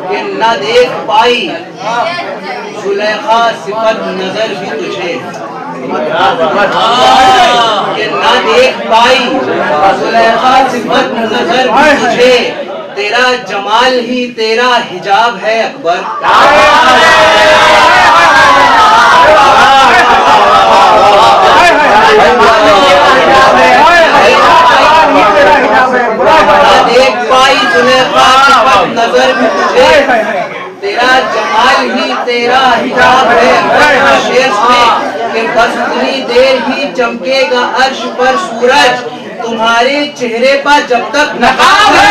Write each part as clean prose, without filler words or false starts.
कि न देख पाई जुलेखा सिफत नजर भी तुझे, कि न देख पाई जुलेखा सिफत नजर भी तुझे, तेरा जमाल ही तेरा हिजाब है अकबर। न देख पाई जुलेखा सिफत नजर भी तुझे, तेरा जमाल ही तेरा हिजाब है अकबर। शेर में कि बस उतनी देर ही चमकेगा अर्श पर सूरज, तुम्हारे चेहरे पर जब तक नकाब है।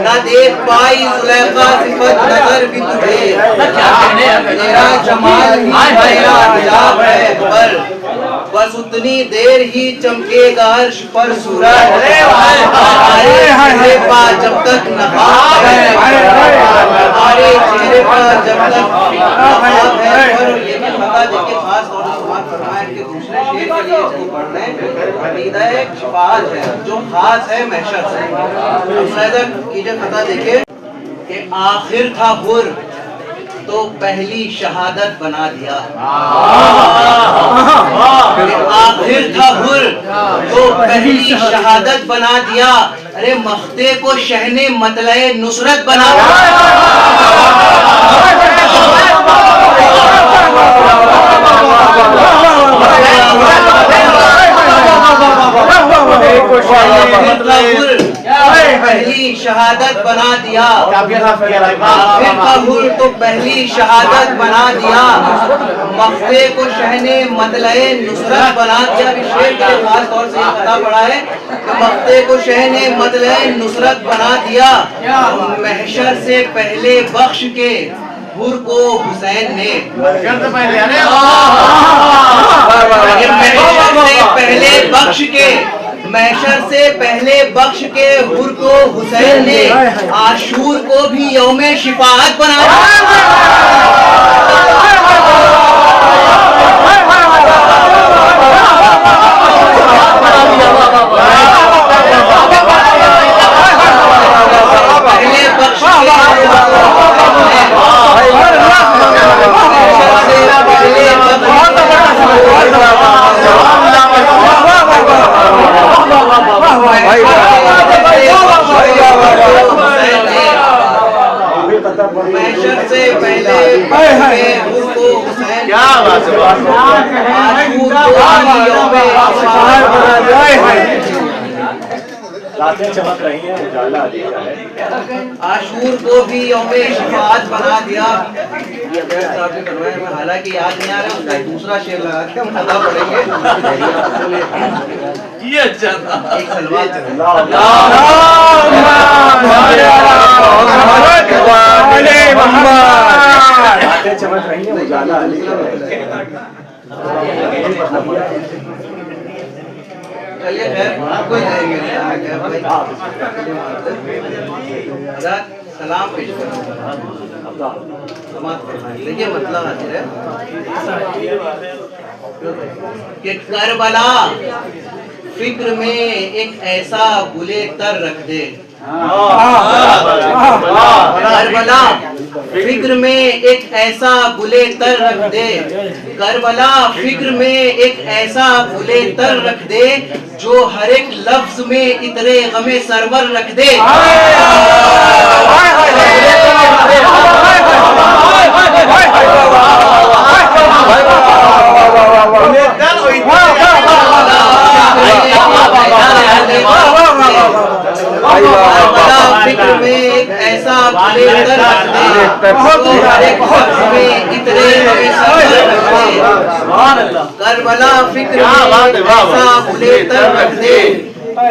न देख पाई जुलेखा सिफत नजर भी तुझे, तेरा जमाल ही तेरा हिजाब है अकबर। बस उतनी देर ही चमकेगा अर्श पर सूरज, हमारे चेहरे पर जब तक नकाब है, हमारे चेहरे पर जब तक नकाब है। और ये भी पता देखिए खास तौर से समाज फरमाया कि दूसरे शेर के लिए इसको पढ़ना है, अकीदा एक शिफात है जो खास है महशर से। मुलाहिजा कीजिए खता देखिए कि आखिर था हुर तो पहली शहादत बना दिया, आखिर था हुर तो पहली शहादत बना दिया, अरे मख्ते को शहने मतलए नुसरत बना पहली शहादत बना दिया, आखिर का हुर तो पहली शहादत बना दिया, मख्ते को शहने मतलए नुसरत बना दिया। शेर के लिए खास तौर से पता पड़ा है कि मख्ते को शहने मतलए नुसरत बना दिया, महशर से पहले बख्श के हुर को हुसैन ने, पहले बख्श के महशर से पहले बख्श के हुर को हुसैन ने, आशूर को भी यौमे शिफाअत बनाया। पहले बख्श महशर से पहले क्या रातें चमक रही हैं, उजाला दिखा है, आशूर को भी यौमे शिफाअत बना दिया। हालांकि याद नहीं आ रहा, उसका दूसरा शेर लगा के हम अदा पढ़ेंगे। ये अच्छा था, एक सलवात रातें चमक रही हैं, उजाला चलिए खैर आपको ही जाएंगे, सलाम पेश करो। देखिए मतलब हाजिर है कि करबला फिक्र में एक ऐसा बुले तर रख दे, करबला फिक्र में एक ऐसा बुले तर रख दे, करबला फिक्र में एक ऐसा बुले तर रख दे, जो हर एक लफ्ज में इतरे गमे सरवर रख दे। फिक्र में एक ऐसा करबला फिक्र में ऐसा बुले तर रख दे,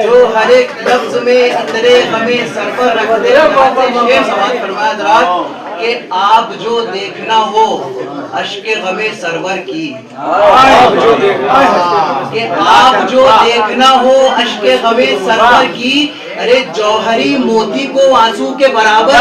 जो हर एक लफ्ज में इतने हमें सर पर रख दे। शेर समाज फरमाया कि आप जो देखना हो अश्के गमे सरवर की, कि आप जो देखना हो अश्के गमे सरवर की, अरे जौहरी मोती को आंसू के बराबर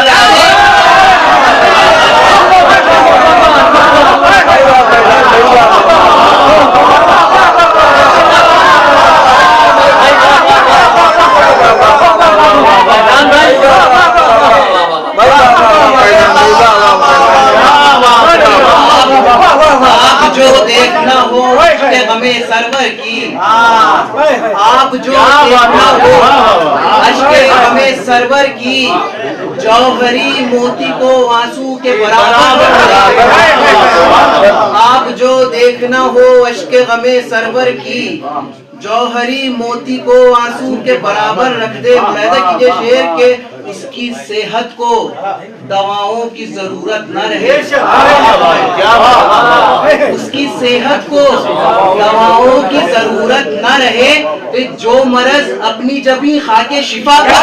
अश्के गमे सरवर की। आप जो देखना हो अश्के गमे सरवर की, जौहरी मोती को आंसू के बराबर। आप जो देखना हो अश्के गमे सरवर की, जौहरी मोती को आंसू के बराबर रख दे। मुलाहिजा कीजिए शेर के उसकी सेहत को दवाओं की जरूरत न रहे, उसकी सेहत को दवाओं की जरूरत न रहे, तो जो मरज अपनी जबी खाके शिफा कर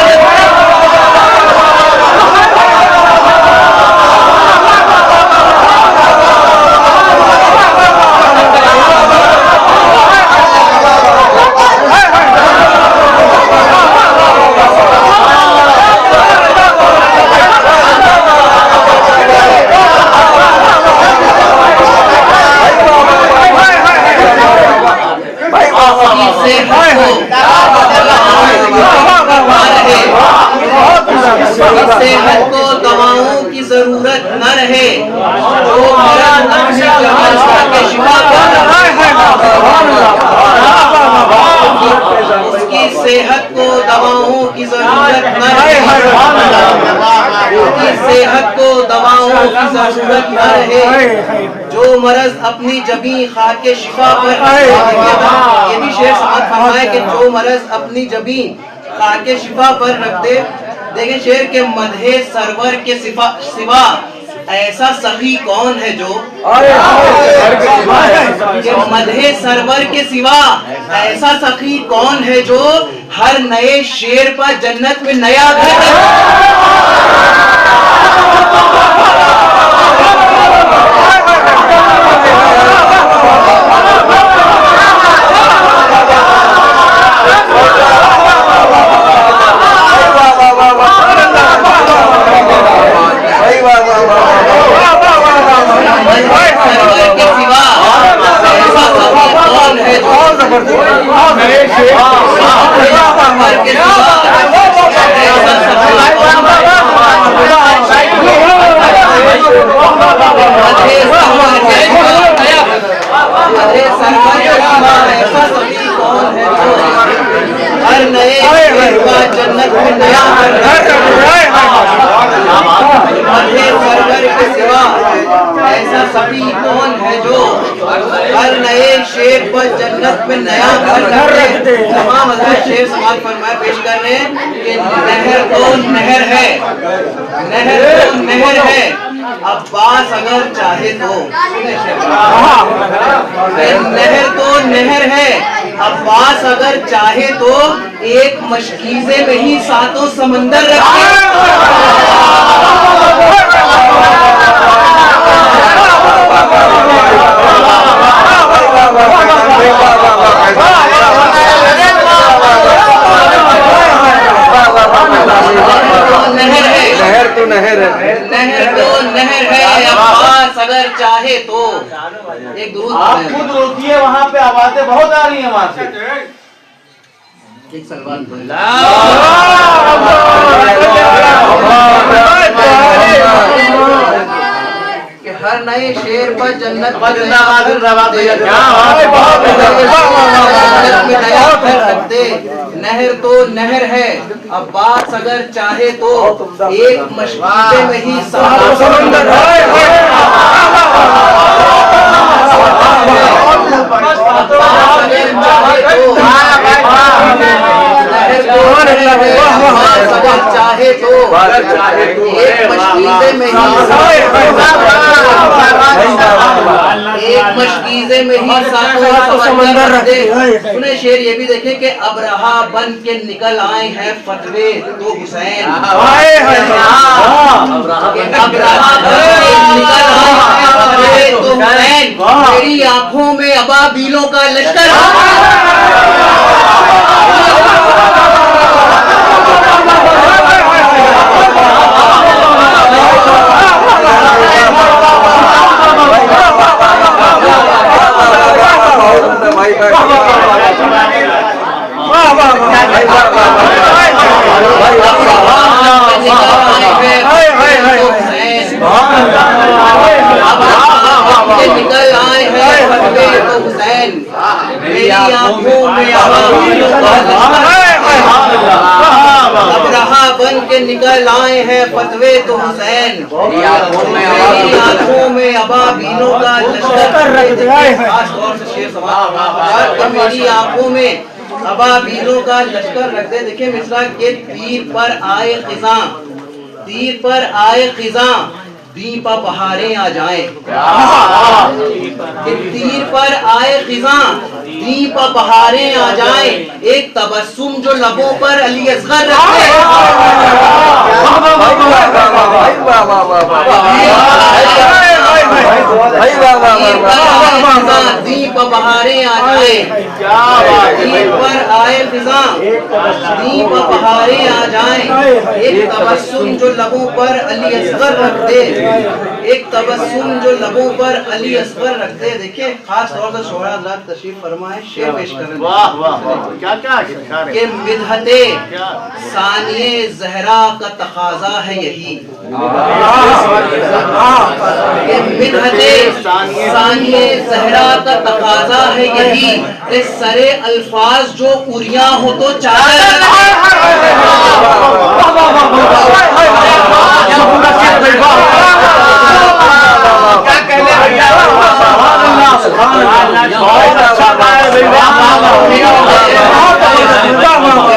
सेहत को दवाओं की जरूरत न रहे, जो उसकी सेहत को दवाओं की जरूरत न रहे, उसकी सेहत को दवाओं की जरूरत न रहे, जो मरज अपनी जबी खाके शिफा पर। ये भी शेर समाज फरमाए कि जो मरज अपनी जबी खाके शिफा पर रख दे। देखिए शेर के मदहे सरवर के सिवा ऐसा सखी कौन है जो, मदहे सरवर के सिवा ऐसा सखी कौन है जो हर नए शेर पर जन्नत में नया घर। हर नए जन्नत में नया सरवर के सिवा ऐसा सभी कौन है जो हर नए शेर पर जन्नत में नया घर रखे। तमाम शेर समाज फरमाए पेश कर रहे हैं कि नहर तो नहर है, नहर तो नहर है, अब्बास अगर चाहे तो। नहर तो नहर है, अब्बास अगर चाहे तो एक मशकीज़े में ही सातों समंदर रखे। नहर तो नहर है, नहर तो नहर है, अब्बास अगर चाहे तो। एक दुरूद आप खुद रोकिए, वहाँ पे आवाजें बहुत आ रही हैं वहाँ से। एक सलवात कि हर नए शेर पर जन्नत में नया घर सकते। नहर तो नहर है, अब्बास अगर चाहे तो एक मशकीज़े में ही सारा समंदर है। चाहे तो एक मशकीज़े में ही सातों समंदर रख दे। सुने शेर ये भी देखें कि अबरहा बन के निकल आए हैं फतवे तो हुसैन। अबरहा बन के निकल आए हैं फतवे तो हुसैन, मेरी आंखों में अबाबीलों का लश्कर। निकल आए हैं तो हुसैन, हुसैन, मेरी आंखों में अबाबीलों का अब रहा बन के निकल आए हैं फतवे तो हुसैन, मेरी आंखों में अबाबीलों का लश्कर रख दे। खास तौर से शेर समाज कि मेरी आंखों में अबाबीलों का लश्कर रख दे। देखिए मिसरा के तीर पर आए खिज़ां, तीर पर आए खिज़ां, दीपा बहारें आ जाएं। तीर पर आए खिज़ां, दीपा बहारें आ जाएं। एक तबस्सुम जो लबों पर अली असगर रखे, दीप बहारें आ जाए। दीप पर आए खिज़ां, दीप बहारें आ जाए। एक तबस्सुम जो लबों पर अली असगर रख दे, एक तबस्सुम जो लबों पर अली असगर रख दे। देखिए खास तौर से शोहरा हज़रात तशरीफ फरमाए, शेर पेश करें। वाह वाह क्या क्या के मिदहते सानिए ज़हरा का तकाज़ा है यही, मिदहते सानिए ज़हरा का तकाज़ा है यही। इस सरे अल्फाज जो उरिया हो तो चादर, क्या कहने भैया,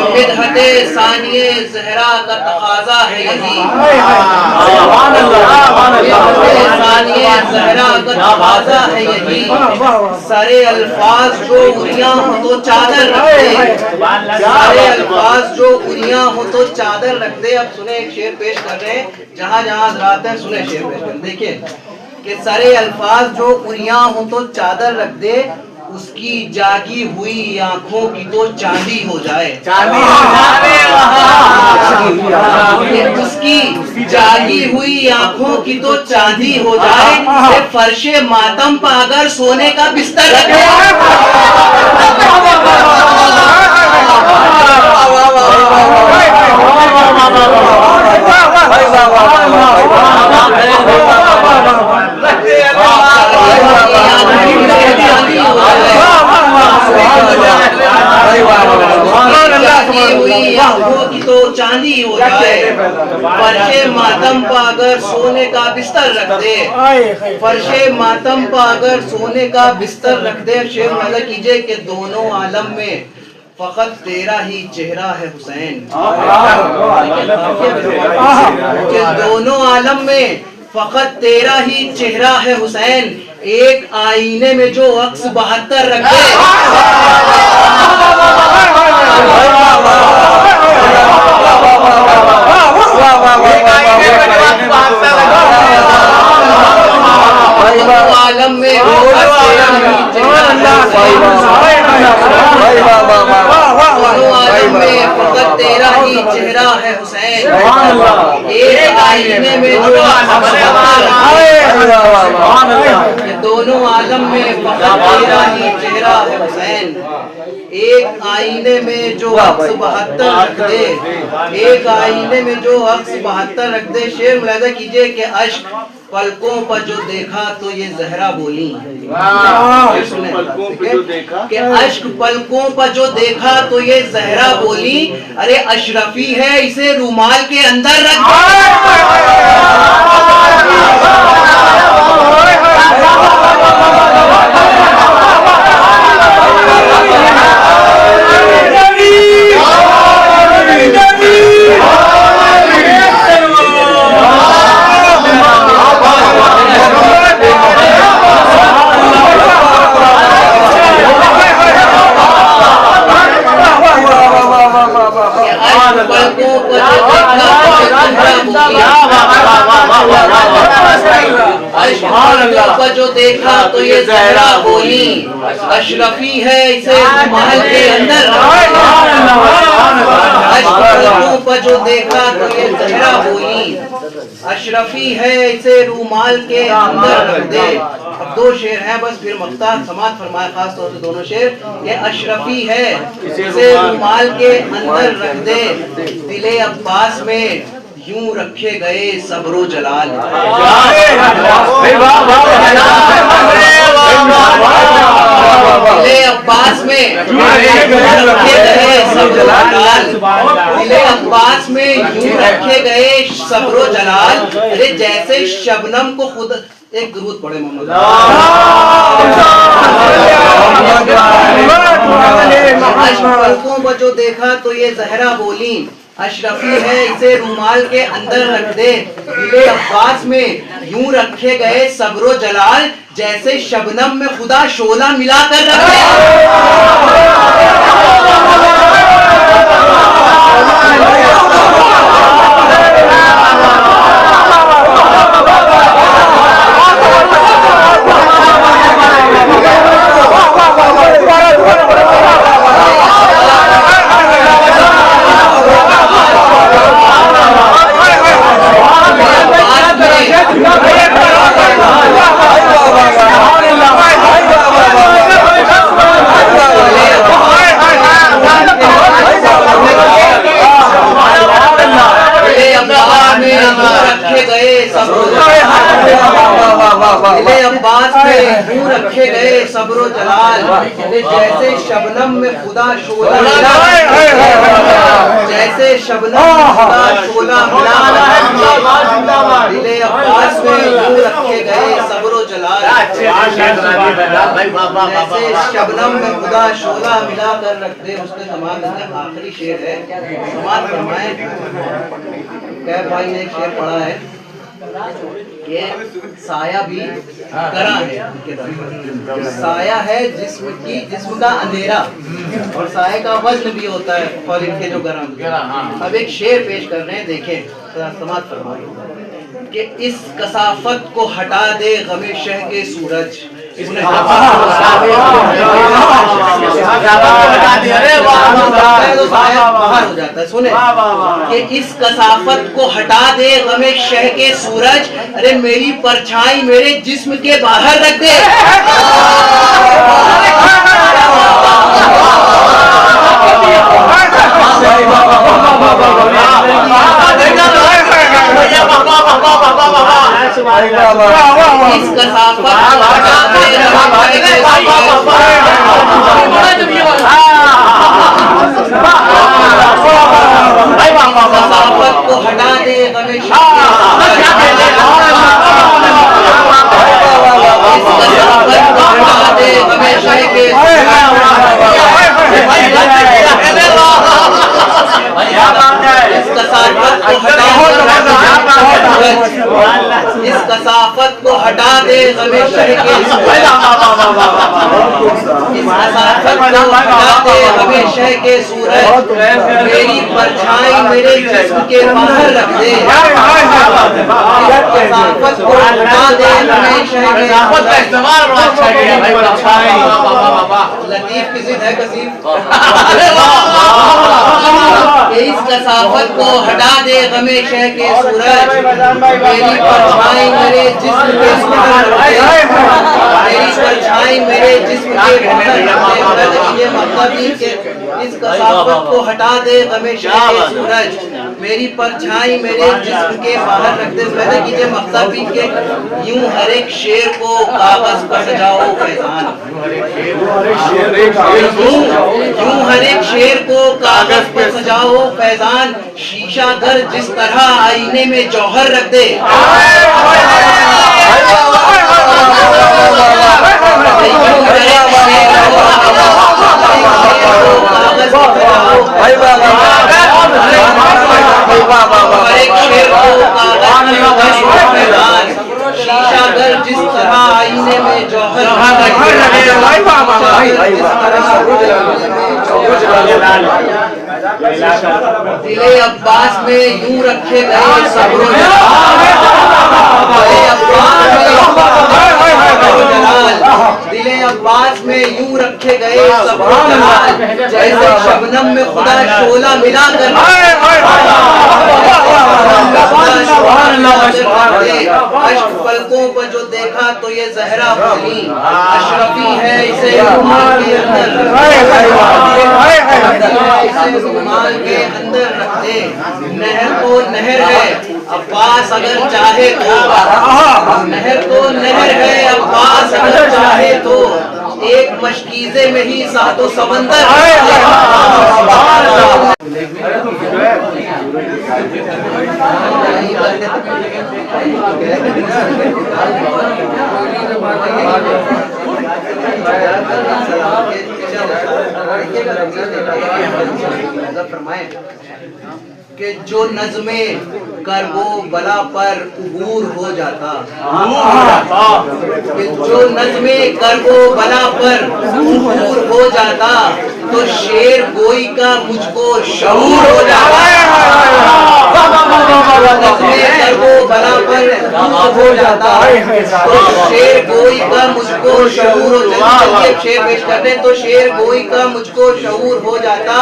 मिदहते सानिए ज़हरा का तकाज़ा है यही, सानिए ज़हरा का तकाज़ा है यही। सारे अल्फाज जो उरिया हो तो चादर रख दे, सारे अल्फाज जो उरिया हो तो चादर रख दे। अब सुने एक शेर पेश कर रहे हैं, जहाँ जहाँ हज़रात हैं सुने शेर पेश कर। देखिए कि सारे अल्फाज जो उरिया हो तो चादर रख दे, उसकी जागी हुई आंखों की तो चांदी हो जाए। उसकी जागी हुई आंखों की तो चांदी हो जाए। फर्शे मातम पर अगर सोने का बिस्तर रखे, की तो चांदी हो जाए। फर्शे मातम पर अगर सोने का बिस्तर रख दे, फर्शे मातम पर अगर सोने का बिस्तर रख दे। शेर वाला कीजिए कि दोनों आलम में फकत तेरा ही चेहरा है हुसैन, कि दोनों आलम में फकत तेरा ही चेहरा है हुसैन। एक आईने में जो अक्स 72 रखे, आलम में फकत तेरा ही चेहरा है हुसैन। एक आईने में जो दोनों आलम में फकत तेरा ही चेहरा है हुसैन। एक आईने में जो अक्स 72 रख दे, एक आईने में जो अक्स 72 रख दे। शेर मुलाहिजा कीजिए कि अश्क पलकों पर जो देखा तो ये ज़हरा बोली, कि अश्क पलकों पर जो देखा तो ये ज़हरा बोली। अरे अशरफी है इसे रूमाल के अंदर रख पर जो देखा तो ये ज़हरा बोली। अशरफी है इसे रूमाल के अंदर, पर जो देखा तो ये ज़हरा बोली। अशरफी है इसे रूमाल के अंदर रख दे। अब दो शेर हैं बस, फिर मक्ता समात फरमाए। खास तौर से दोनों शेर, ये अशरफी है इसे रूमाल के अंदर रख दे। दिले अब्बास में यूं रखे गए सब्रो जलाल, में रखे गए सब्रो जलाल, दिले अब्बास में यूं रखे गए सब्रो जलाल, अरे जैसे शबनम को खुद एक दुरूद पढ़े मोहम्मद पलकों को जो देखा तो ये जहरा बोली, अशरफी है इसे रूमाल के अंदर रख दे, दिले अब्बास में यूं रखे गए सब्रो जलाल, जैसे शबनम में खुदा शोला मिला कर रख दे। अब्बास में यूं रखे गए सब्रो जलाल, जैसे शबनम में खुदा शोला मिला, जैसे शबनम में खुदा शोला मिला, दिले अब्बास में यूं रखे गए सब्रो जलाल, जैसे शबनम में खुदा शोला मिला कर रख दे। उसने समाज में आखिरी शेर है, समाज फरमाए कैफ भाई ने एक शेर पढ़ा है, ये साया भी करा है, साया है जिस्म की, जिस्म का अंधेरा, और साये का वजन भी होता है कॉलिन के जो गरम। अब एक शेर पेश कर रहे हैं, देखें समाज फरमाइए कि इस कसाफत को हटा दे गमे शह के सूरज, बाहर हो जाता है, सुने कि इस कसाफत को हटा दे गमे शह के सूरज, अरे मेरी परछाई मेरे जिस्म के बाहर रख दे। इस कसाफत को हटा दे इस कसाफत को हटा दे गमे शह के, इस कसाफत को हटा दे गमे शह के सूरज, मेरी परछाई मेरे जिस्म के बाहर रख दे। कसाफत को हटा दे गमे शह के, लतीफ की जिद है कसीफ, इस कसाफत को हटा दे गमे शह के सूरज, मेरी परछाई मेरे जिस्म के बाहर रख दे, मेरी परछाई मेरे जिस्म के बाहर रख दे। ये मतलब ही कि इस कसाफत को हटा दे गमे शह के सूरज, मेरी परछाई मेरे जिस्म के बाहर रख दे। पैदा कीजिए मतलब ही कि यूं हर एक शेर को कागज पर सजाओ फैजान, यूं हर एक शेर को कागज पर सजाओ फैजान, शीशा घर जिस तरह आईने में जौहर रख दे। शीशा घर जिस तरह आईने में जौहर, दिले अब्बास में यूं रखे गए सब्रो जलाल, दिले अब्बास में यूं रखे गए सब्रो जलाल, जैसे शबनम में खुदा शोला मिला कर, अश्क पलकों पर जो देखा तो ये जहरा बोली, अशरफी है इसे रूमाल के अंदर रख दे, नहर को नहर है अब्बास अगर चाहे तो, नहर को नहर है अब्बास अगर चाहे तो, एक मशकी पाकीज़े में ही सातो समंदर। फरमाए कि जो नज़्मे करबो बला पर उबूर हो जाता, कि जो नज़्मे करबो बला पर उबूर हो जाता, तो शेर गोई का मुझको शऊर हो जाता। नज़्मे करबो बला पर उबूर हो जाता, तो शेर गोई का मुझको शऊर हो जाता। चलिए शेर पेश करते तो शेर गोई का मुझको शऊर हो जाता,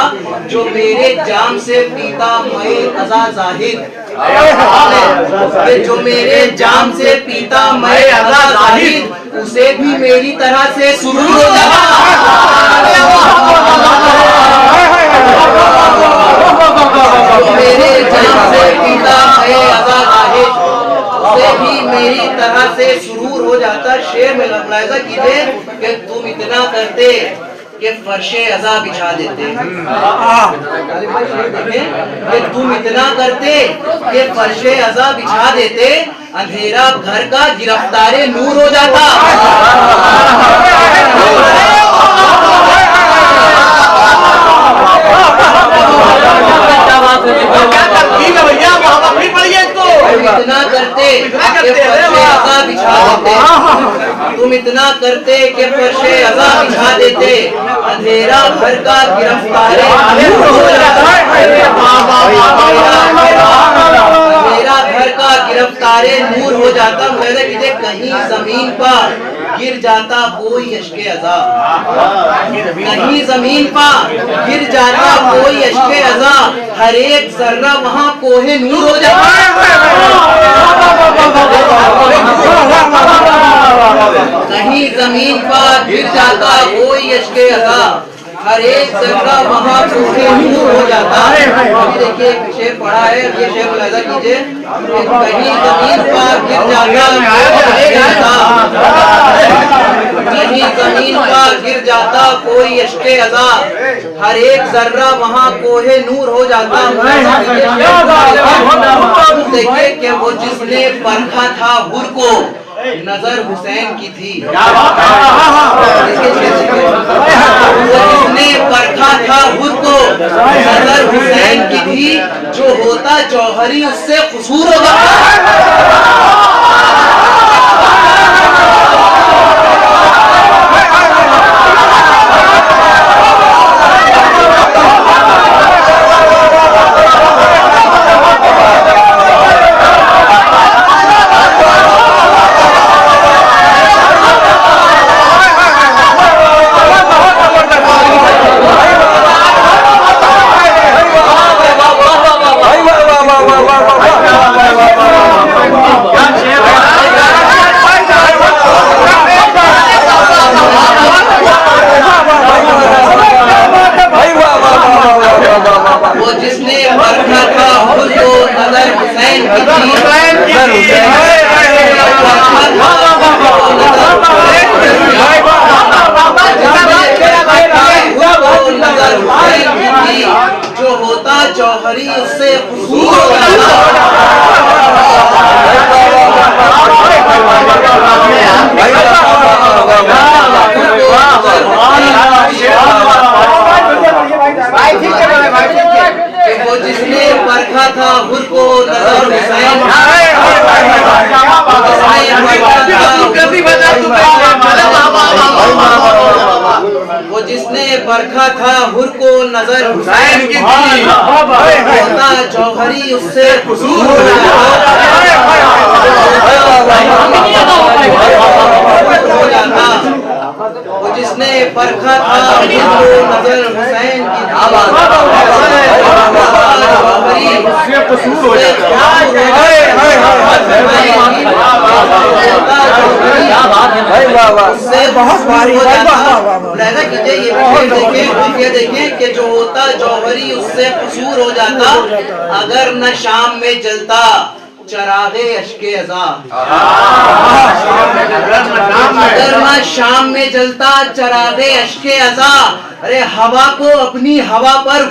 जो मेरे जाम से पीता मैं अज़ा ज़ाहिद, जो मेरे जाम से पीता मैं अज़ा ज़ाहिद, उसे भी मेरी तरह से सुरूर हो जाता। जो मेरे जाम से पीता मैं अज़ा ज़ाहिद, उसे भी मेरी तरह से सुरूर हो जाता। शेर में मुलाहिज़ा कीजिए कि तुम इतना करते कि फर्शे अज़ा बिछा देते, कि तुम इतना करते कि फर्शे अज़ा बिछा देते, अंधेरा घर का गिरफ्तारे नूर हो जाता। इतना करते कि फर्शे अज़ा बिछा देते, तुम इतना करते कि फर्शे अज़ा बिछा देते, अंधेरा घर का गिरफ्तारे नूर हो जाता। अंधेरा घर का गिरफ्तारे नूर हो जाता। मैंने कीजिए कहीं जमीन पर गिर जाता कोई अश्के अज़ा, कहीं जमीन पर गिर जाता कोई अश्के अज़ा, हर एक जर्रा वहाँ कोहे नूर हो जाता। कहीं जमीन पर गिर जाता कोई अश्के अज़ा, हर एक जर्रा वहाँ कोहे नूर हो जाता। अभी देखिए एक शेर पढ़ा है, ये शेर मुलाहिज़ा कीजिए, कहीं जमीन पर गिर जाता कहीं जमीन पर गिर जाता कोई अश्के अज़ा, हर एक जर्रा वहाँ कोहे नूर हो जाता। देखिए कि वो जिसने परखा था हुर को नजर हुसैन की थी, जिसने परखा था हुर को नजर हुसैन की थी, जो होता जौहरी उससे कसूर होगा। वो जिसने परखा था हुर को नजर हुसैन की थी, जो होता जौहरी उससे कसूर हो जाता। वो जिसने परखा था हुर को नजर हुसैन, वो जिसने परखा था हुर को नजर हुसैन की थी, होता जौहरी उससे कसूर हो जाता। वो जिसने परखा था हुर को नजर हुसैन की थी, कसूर हो जाता। बहुत भारी ये देखिए कि जो होता जौहरी उससे कसूर हो जाता। अगर न शाम में जलता चरागे अश्के अज़ा। अगर मैं शाम में जलता चरागे अश्के अज़ा, अरे हवा को अपनी हवा पर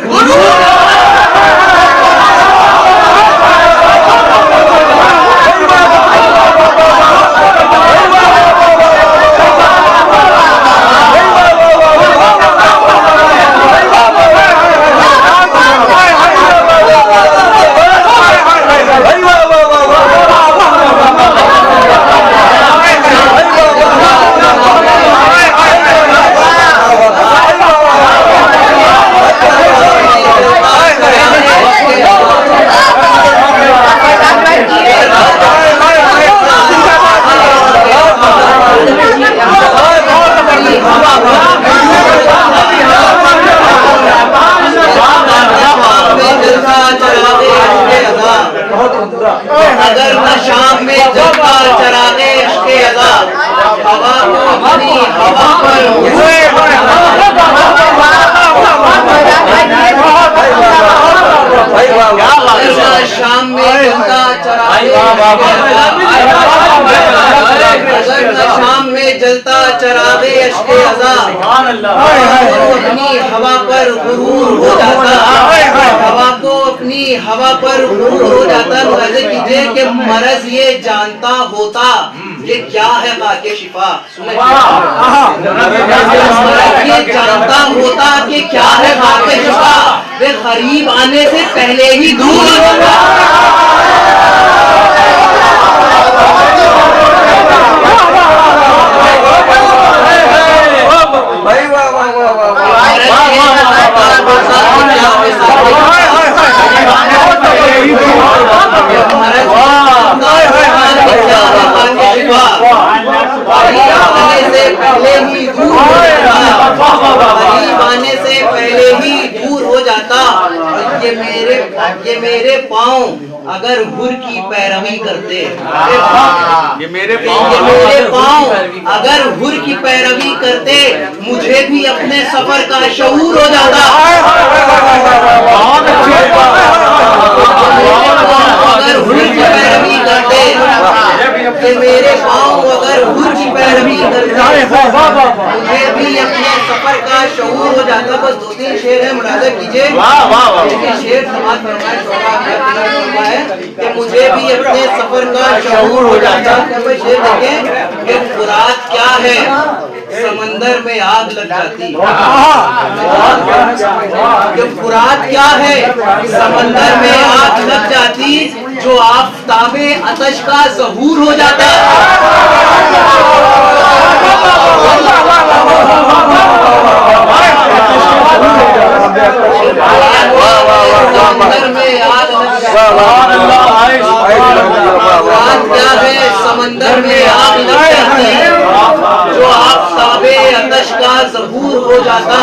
अगर मैं शाम में जलता चरागे अश्के अज़ा, हवा को अपनी हवा पर शाम में जलता चरागे अगर मैं शाम में जलता चरागे अश्के अज़ा, अपनी हवा पर गुरूर हो जाता, हवा को अपनी हवा पर गुरूर हो जाता। मुलाज़ा कीजिए कि मरज ये जानता होता ये क्या है बाके शिफा। ये जानता होता कि क्या है बाके शिफा, वे गरीब आने से पहले ही दूर होता। आने से पहले ही दूर हो जाता। ये मेरे पाँव अगर हुर की पैरवी करते, ये मेरे पाँव अगर हुर की पैरवी करते, मुझे भी अपने सफर का शऊर हो जाता। अगर हुर की पैरवी करते, ये मेरे पाँव अगर हुर की पैरवी करते, मुझे भी अपने सफर का शऊर हो जाता। बस 2-3 शेर है, मुलाज़ा कीजिए। शेर समाज फरमाए कि मुझे भी अपने सफर का शऊर हो जाता। शेर देखें कि फुरात क्या है, समंदर में आग लग जाती। कि फुरात क्या है, समंदर में आग लग जाती, जो आफ़ताबे अतश का ज़हूर हो जाता। समंदर में आग क्या है, समंदर में आग लग जाती, जो आफ़ताबे अतश का ज़हूर हो जाता,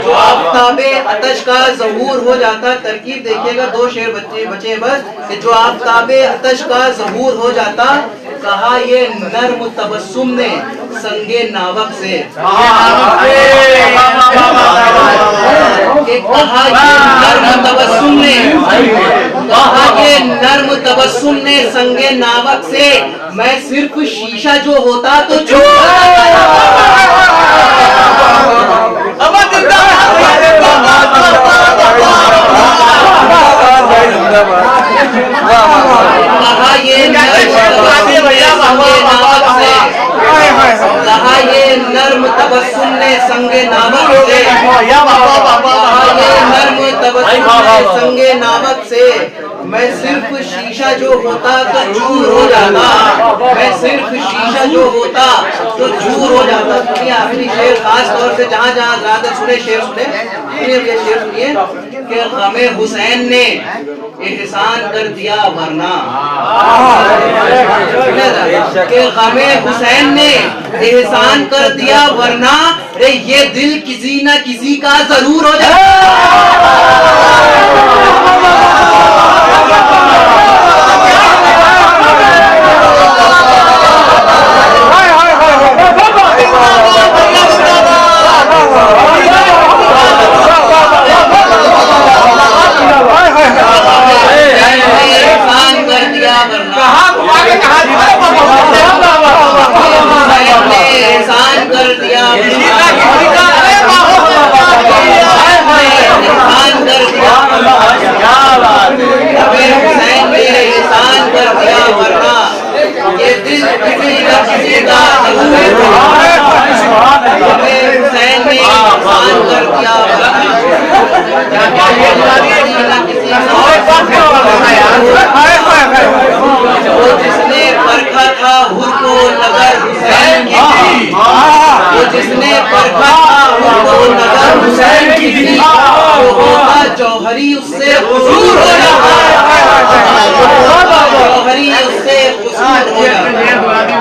जो आफ़ताबे अतश का ज़हूर हो जाता। तरकीब देखिएगा, 2 शेर बचे बस कि जो आफ़ताबे अतश का ज़हूर हो जाता। कहा ये नर्म तबस्सुम ने संगे नावक से, कहा ये नर्म तबस्सुम ने, कहा ये नर्म तबस्सुम ने संगे नावक से, मैं सिर्फ शीशा जो होता तो कहा ये नर्म तबस्सुम ने संगे नावक से, नर्म तबस्सुम ने संगे नावक से, मैं सिर्फ शीशा जो होता तो चूर हो जाता, मैं सिर्फ शीशा जो होता तो चूर हो जाता। सुनिए आखिरी शेर, खास तौर से जहाँ जहाँ ज़्यादा सुने शेर सुने, ये शेर सुनिए कि गमे हुसैन ने एहसान कर दिया वरना, कि गमे हुसैन ने एहसान कर दिया वरना, रे ये दिल किसी न किसी का जरूर हो जाता। एहसान कर दिया वो जिसने परखा था हुर को नगर हुसैन की थी, वो जिसने परखा था हुर को नगर हुसैन की थी, जो होगा जौहरी उससे हुजूर हो जाता है, जौहरी उससे हुजूर हो जाता है।